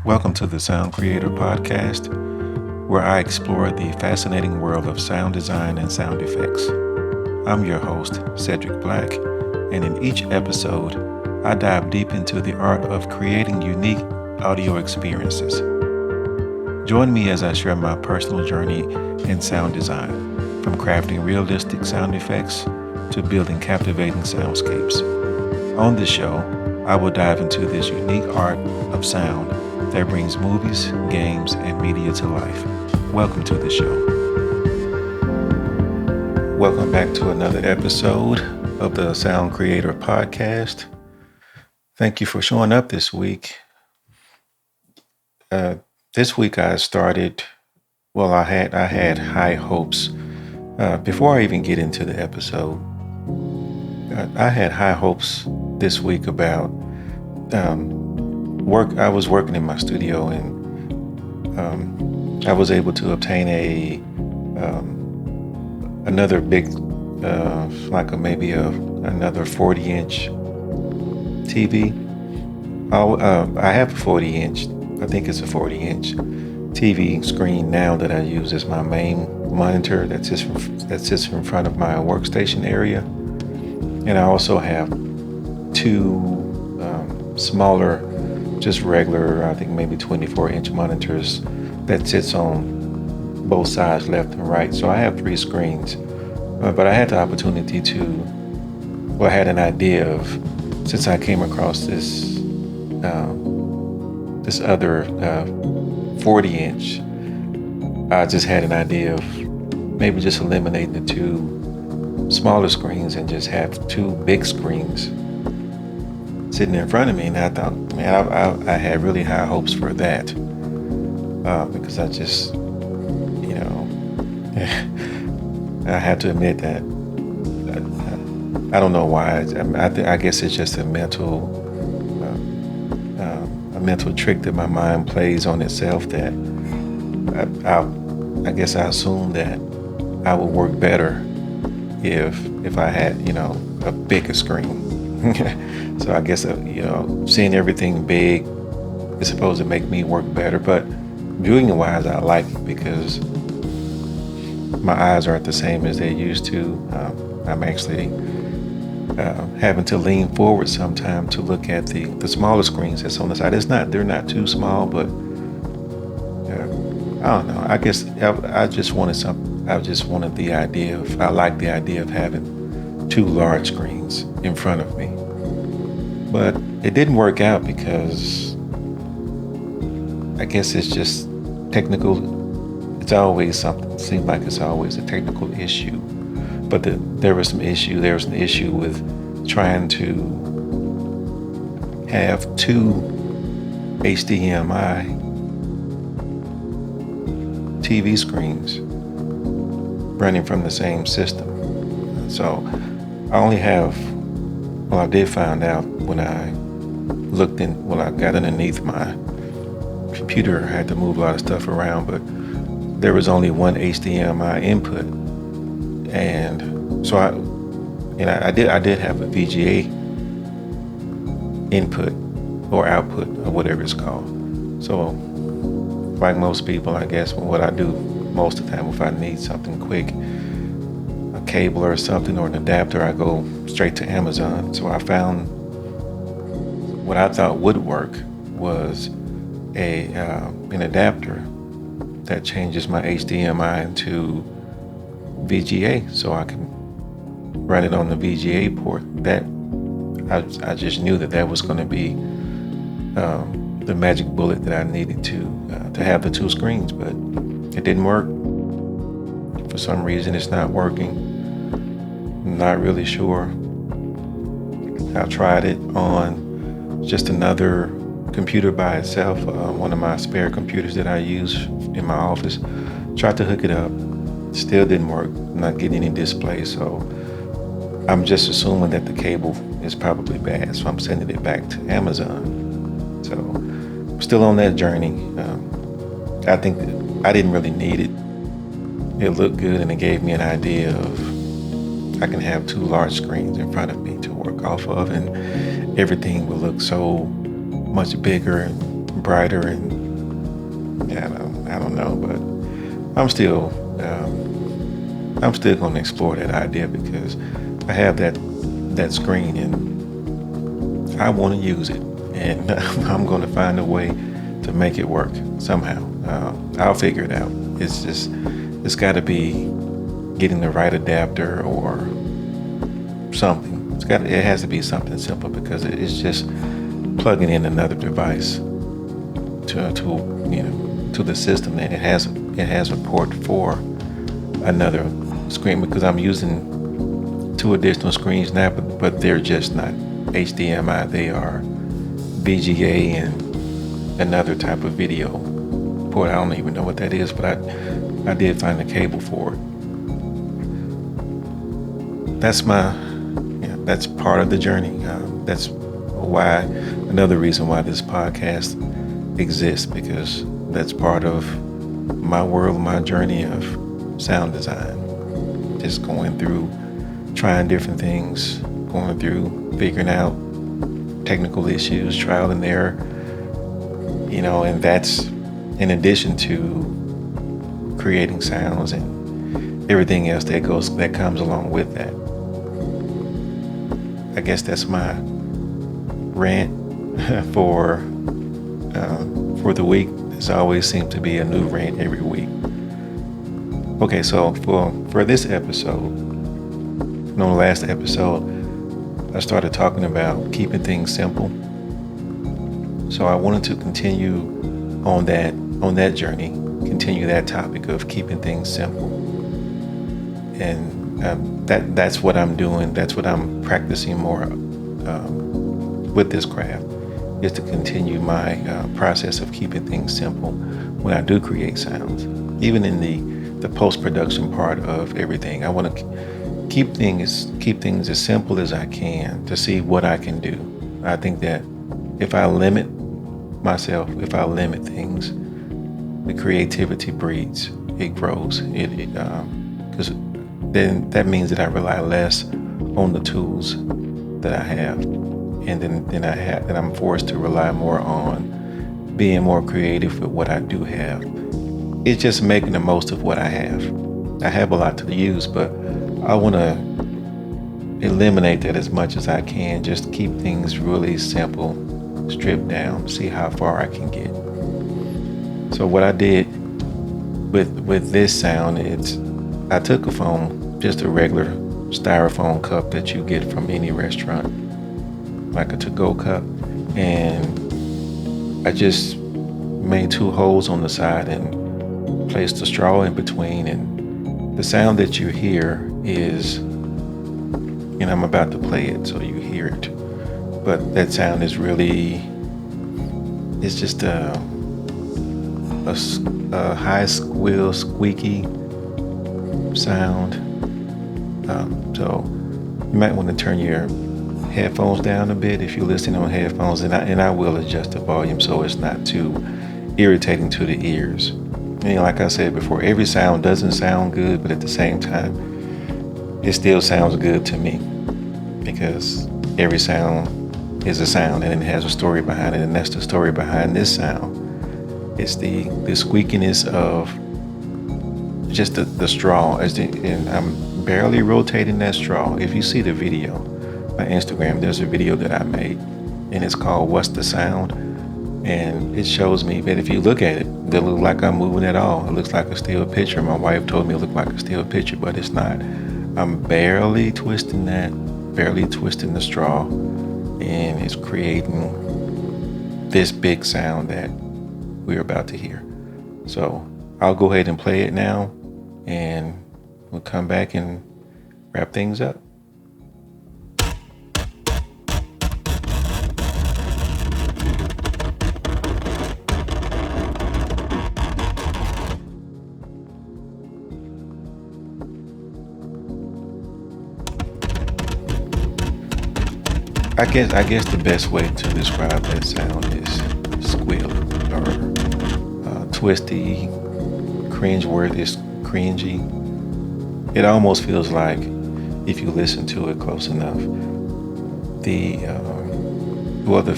Welcome to the Sound Creator Podcast, where I explore the fascinating world of sound design and sound effects. I'm your host, Cedric Black, and in each episode, I dive deep into the art of creating unique audio experiences. Join me as I share my personal journey in sound design, from crafting realistic sound effects to building captivating soundscapes. On this show, I will dive into this unique art of sound that brings movies, games, and media to life. Welcome to the show. Welcome back to another episode of the Sound Creator Podcast. Thank you for showing up this week. This week I started, I had high hopes. Before I even get into the episode, I had high hopes this week about work. I was working in my studio, and I was able to obtain another big, another 40-inch TV. I have a 40-inch. I think it's a 40-inch TV screen now that I use as my main monitor that sits in front of my workstation area. And I also have two smaller, just regular, I think maybe 24-inch monitors that sits on both sides, left and right. So I have three screens. But I had the opportunity I had an idea of, since I came across this other 40-inch, I just had an idea of maybe just eliminating the two smaller screens and just have two big screens sitting in front of me. And I thought, I had really high hopes for that, because I just, I have to admit that I don't know why. I guess it's just a mental trick that my mind plays on itself, that I guess I assumed that I would work better if I had, a bigger screen. So I guess, seeing everything big is supposed to make me work better. But viewing wise, I like it because my eyes aren't the same as they used to. I'm actually having to lean forward sometime to look at the smaller screens that's on the side. They're not too small, but I don't know. I guess I just wanted something. I just wanted the idea of. I like the idea of having two large screens in front of me, but it didn't work out because I guess it's just technical. It's always something. It seems like it's always a technical issue. But there was an issue with trying to have two HDMI TV screens running from the same system. So I did find out when I got underneath my computer. I had to move a lot of stuff around, but there was only one HDMI input. And so I did have a VGA input or output or whatever it's called. So like most people, I guess, what I do most of the time, if I need something quick, a cable or something or an adapter, I go straight to Amazon. So I found what I thought would work was an adapter that changes my HDMI into VGA, so I can run it on the VGA port. That I just knew that was going to be the magic bullet that I needed to have the two screens, but it didn't work. For some reason, it's not working. I'm not really sure. I tried it on just another computer by itself, one of my spare computers that I use in my office. Tried to hook it up. Still didn't work. I'm not getting any display, so I'm just assuming that the cable is probably bad, so I'm sending it back to Amazon. So I'm still on that journey. I think that I didn't really need it. It looked good, and it gave me an idea of I can have two large screens in front of me to work off of, and everything will look so much bigger and brighter and Yeah, I don't know, but I'm still going to explore that idea because I have that screen and I want to use it, and I'm going to find a way to make it work somehow. I'll figure it out. It's got to be getting the right adapter or something. It has to be something simple because it's just plugging in another device to the system, and it has a port for another screen because I'm using 2 additional screens now, but they're just not HDMI. They are VGA and another type of video port. I don't even know what that is, but I did find the cable for it. That's part of the journey. That's another reason why this podcast exists, because that's part of my world, my journey of sound design. Just going through, trying different things, going through, figuring out technical issues, trial and error, and that's in addition to creating sounds and everything else that comes along with that. I guess that's my rant for the week. There's always seems to be a new rant every week. Okay, so for this episode, the last episode, I started talking about keeping things simple. So I wanted to continue on that journey, continue that topic of keeping things simple. And that's what I'm doing. That's what I'm practicing more with this craft, is to continue my process of keeping things simple when I do create sounds. Even in the post-production part of everything, I want to keep things as simple as I can to see what I can do. I think that if I limit myself, if I limit things, the creativity breeds, it grows. Because then that means that I rely less on the tools that I have, and then I'm forced to rely more on being more creative with what I do have. It's just making the most of what I have. I have a lot to use, but I want to eliminate that as much as I can. Just keep things really simple, stripped down, see how far I can get. So what I did with this sound is I took just a regular styrofoam cup that you get from any restaurant, like a to-go cup, and I just made 2 holes on the side and placed a straw in between, and the sound that you hear is, and I'm about to play it so you hear it, but that sound is really, it's just a high squeal, squeaky sound. So you might want to turn your headphones down a bit if you're listening on headphones, and I will adjust the volume so it's not too irritating to the ears. And like I said before, every sound doesn't sound good, but at the same time, it still sounds good to me, because every sound is a sound and it has a story behind it, and that's the story behind this sound. It's the squeakiness of just the straw, and I'm barely rotating that straw. If you see the video on Instagram, there's a video that I made, and it's called "What's the Sound?" And it shows me that if you look at it, it doesn't look like I'm moving at all. It looks like a still picture. My wife told me it looked like a still picture, but it's not. I'm barely twisting the straw, and it's creating this big sound that we're about to hear. So I'll go ahead and play it now, and we'll come back and wrap things up. I guess the best way to describe that sound is squealing, or twisty, cringeworthy, cringy. It almost feels like, if you listen to it close enough, the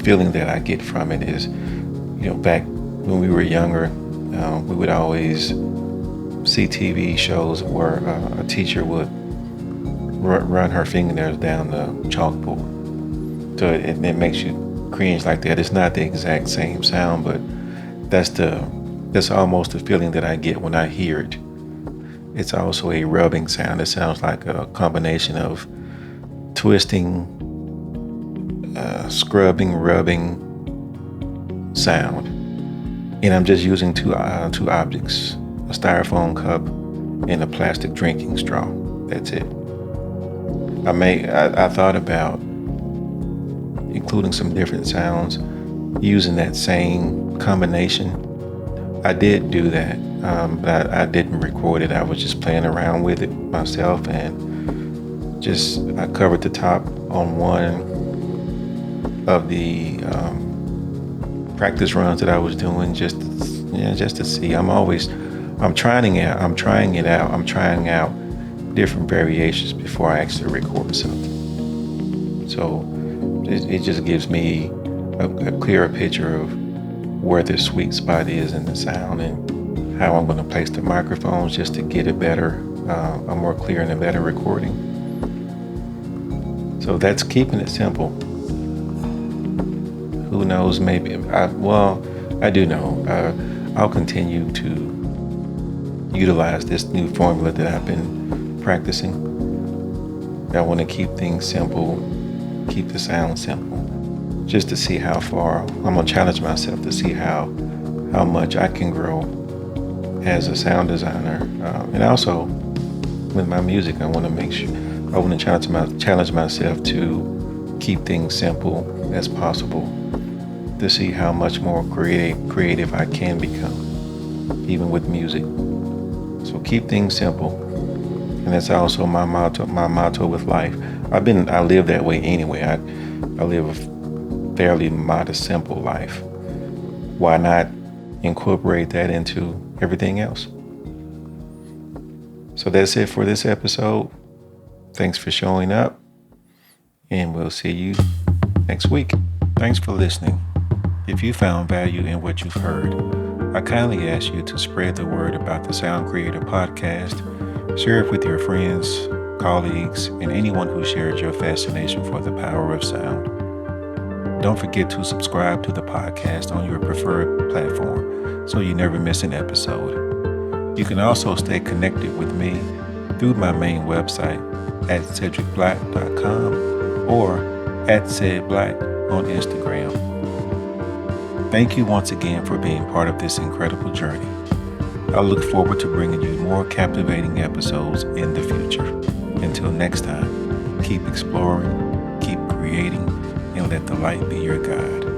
feeling that I get from it is, back when we were younger, We would always see TV shows where a teacher would run her fingernails down the chalkboard. So it makes you cringe like that. It's not the exact same sound, but that's almost the feeling that I get when I hear it. It's also a rubbing sound. It sounds like a combination of twisting, scrubbing, rubbing sound. And I'm just using two objects, a styrofoam cup and a plastic drinking straw. That's it. I thought about including some different sounds using that same combination. I did do that, but I didn't record it. I was just playing around with it myself, and I covered the top on one of the practice runs that I was doing just to see. I'm trying it out. I'm trying out different variations before I actually record something. So it just gives me a clearer picture of where the sweet spot is in the sound and how I'm going to place the microphones just to get a more clear and a better recording. So that's keeping it simple. Who knows, maybe, I do know. I'll continue to utilize this new formula that I've been practicing. I want to keep things simple, keep the sound simple, just to see how far. I'm going to challenge myself to see how much I can grow as a sound designer. And also with my music, I want to challenge myself to keep things simple as possible, to see how much more creative I can become, even with music. So keep things simple. And that's also my motto with life. I live that way anyway. I live a fairly modest, simple life. Why not incorporate that into everything else? So that's it for this episode. Thanks for showing up, and we'll see you next week. Thanks for listening. If you found value in what you've heard, I kindly ask you to spread the word about the Sound Creator Podcast. Share it with your friends, colleagues, and anyone who shares your fascination for the power of sound. Don't forget to subscribe to the podcast on your preferred platform so you never miss an episode. You can also stay connected with me through my main website at cedricblack.com or at cedblack on Instagram. Thank you once again for being part of this incredible journey. I look forward to bringing you more captivating episodes in the future. Until next time, keep exploring, keep creating, and let the light be your guide.